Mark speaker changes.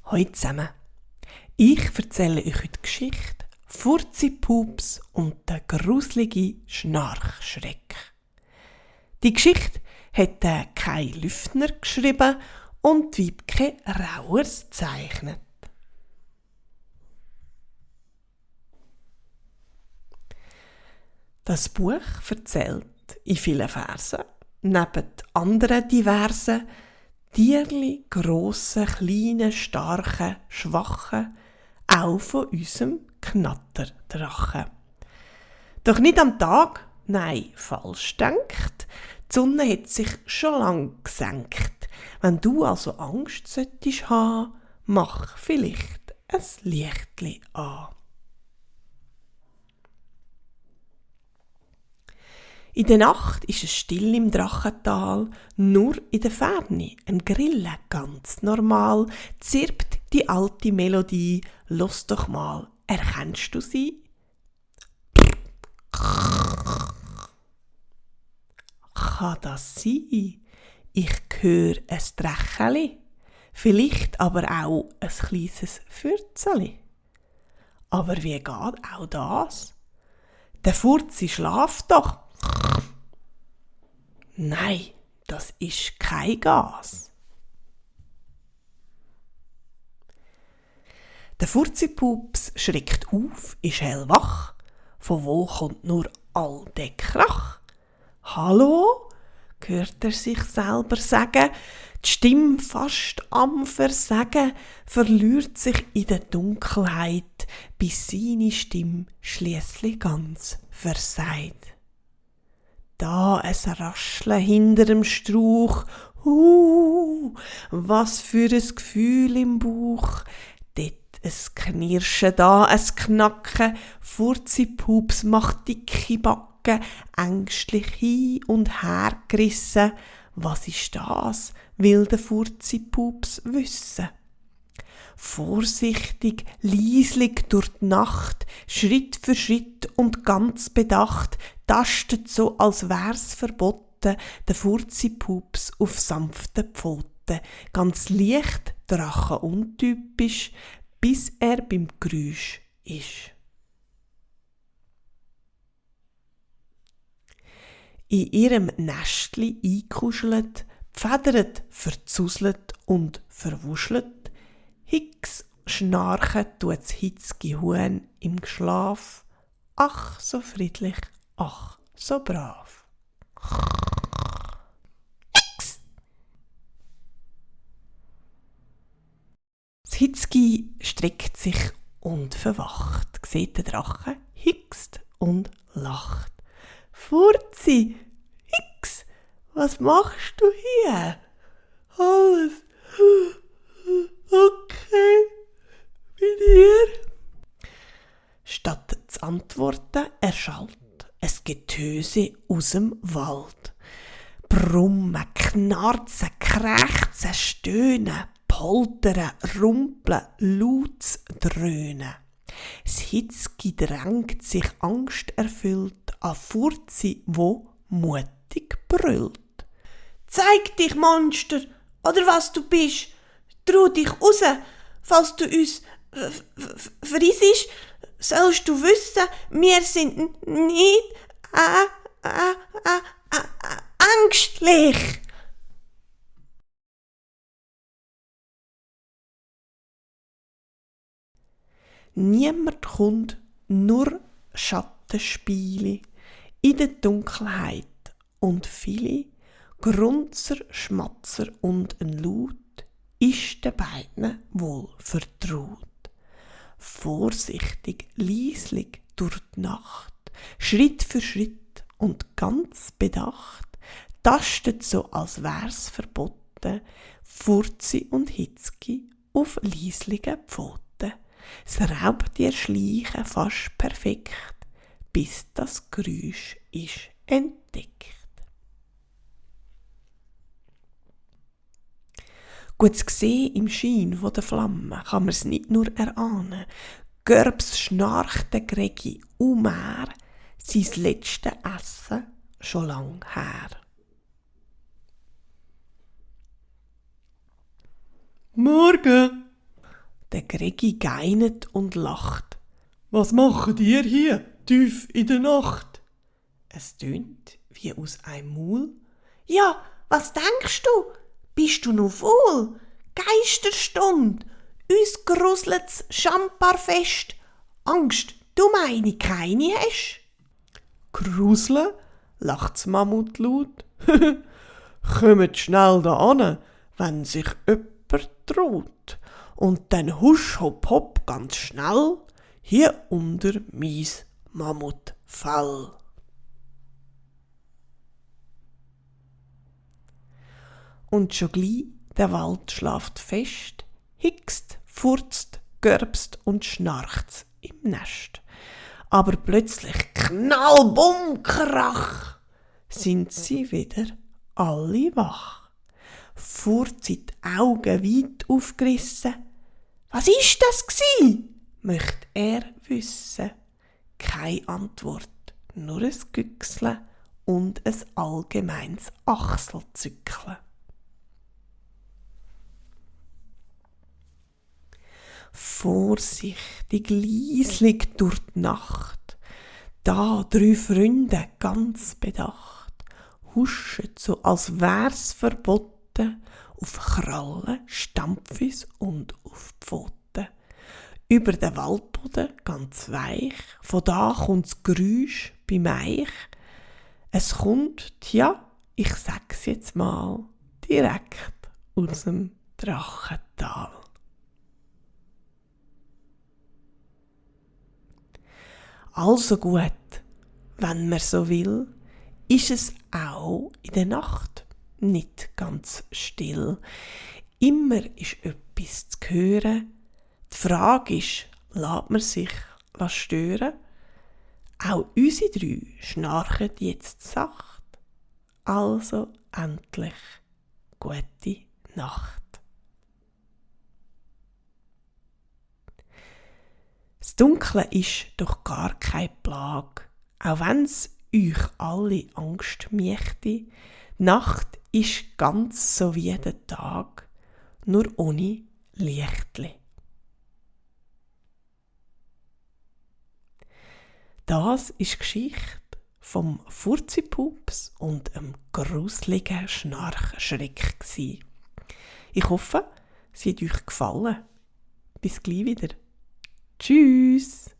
Speaker 1: Hallo zusammen. Ich erzähle euch heute die Geschichte Furzi-Pups und der gruselige Schnarchschreck. Die Geschichte hat Kai Lüftner geschrieben und Wiebke Rauers gezeichnet. Das Buch erzählt in vielen Versen, neben anderen diversen, Tierli, grossen, kleinen, starken, schwachen, auch von unserem Knatterdrachen. Doch nicht am Tag, nein, falsch denkt. Die Sonne hat sich schon lang gesenkt. Wenn du also Angst solltest haben, mach vielleicht ein Lichtli an. In der Nacht ist es still im Drachental, nur in der Ferne ein Grille, ganz normal, zirpt die alte Melodie, los doch mal, erkennst du sie? Kann das sein? Ich höre ein Drecheli, vielleicht aber auch ein kleines Fürzeli. Aber wie geht auch das? Der Furzi schlaft doch. Nein, das ist kein Gas. Der Furzi-Pups schreckt auf, ist hellwach. Von wo kommt nur all der Krach? Hallo? Hört er sich selber sagen, die Stimme fast am Versagen, verliert sich in der Dunkelheit, bis seine Stimme schliesslich ganz versagt. Da ein Rascheln hinter dem Strauch, was für ein Gefühl im Bauch. Dort ein Knirschen, da ein Knacken, Furzi-Pups macht dicke Backen, ängstlich hin und her gerissen. Was ist das, will der Furzi-Pups wissen. Vorsichtig, leislich durch die Nacht, Schritt für Schritt und ganz bedacht, tastet so, als wär's verboten, der Furzi-Pups auf sanften Pfoten, ganz leicht, drachenuntypisch, bis er beim Geräusch ist. In ihrem Nestli eingekuschelt, pfedert, verzuselt und verwuschelt, Hicks schnarchen tut's hitzige Huhn im Geschlaf, ach so friedlich, ach so brav. Hicks! Das Hitzki streckt sich und verwacht, sieht der Drache, hickst und lacht. Furzi, Hicks, was machst du hier? Alles okay bei dir? Statt zu antworten, erschallt ein Getöse aus dem Wald. Brummen, knarzen, krächzen, stöhnen, poltern, rumpeln, lautes Dröhnen. Das Hitzki drängt sich angsterfüllt an Furzi, wo mutig brüllt. Zeig dich, Monster, oder was du bist! Trau dich raus, falls du uns verissest, sollst du wissen, wir sind nicht ängstlich. Niemand kommt, nur Schattenspiele in der Dunkelheit und viele Grunzer, Schmatzer und ein Laut ist den beiden wohl vertraut. Vorsichtig, leislich durch die Nacht, Schritt für Schritt und ganz bedacht, tastet so, als wär's verboten, Furzi und Hitzki auf leislige Pfoten. Das Raubtier schleichen fast perfekt, bis das Geräusch ist entdeckt. Gut zu sehen im Schein der Flamme kann man es nicht nur erahnen. Görbs schnarcht der Gregi mehr, sein letztes Essen schon lang her. Morgen, Der Gregi geinet und lacht. Was macht ihr hier, tief in der Nacht? Es tönt wie aus einem Maul. Ja, was denkst du? Bist du noch voll? Geisterstund, uns gruselt's Schamparfest. Angst, du meine keine hast? Gruseln? Lacht's Mammut laut. Kommt schnell da an, wenn sich jemand traut. Und dann husch hopp hopp ganz schnell hier unter mies Mammutfell. Und schon gleich der Wald schlaft fest, hickst, furzt, görbst und schnarcht's im Nest. Aber plötzlich knall, bumm, krach, sind sie wieder alle wach. Furzi die Augen weit aufgerissen. Was ist das gsi? Möcht er wissen. Keine Antwort, nur ein Güchseln und ein allgemeines Achselzückeln. Vorsichtig, leislich durch die Nacht, da 3 Freunde ganz bedacht, huschen so, als wär's verboten, auf Krallen, Stampfis und auf Pfoten. Über den Waldboden ganz weich, von da kommt's Geräusch beim Eich. Es kommt, tja, ich sag's jetzt mal, direkt aus dem Drachental. Also gut, wenn man so will, ist es auch in der Nacht nicht ganz still. Immer ist etwas zu hören. Die Frage ist, lässt man sich stören? Auch unsere 3 schnarchen jetzt sacht. Also endlich gute Nacht. Das Dunkle ist doch gar keine Plage, auch wenn's euch alle Angst mächte. Die Nacht ist ganz so wie der Tag, nur ohne Lichtli. Das ist die Geschichte vom Furzipups und einem gruseligen Schnarchschreck gsi. Ich hoffe, sie hat euch gefallen. Bis gleich wieder. Tschüss!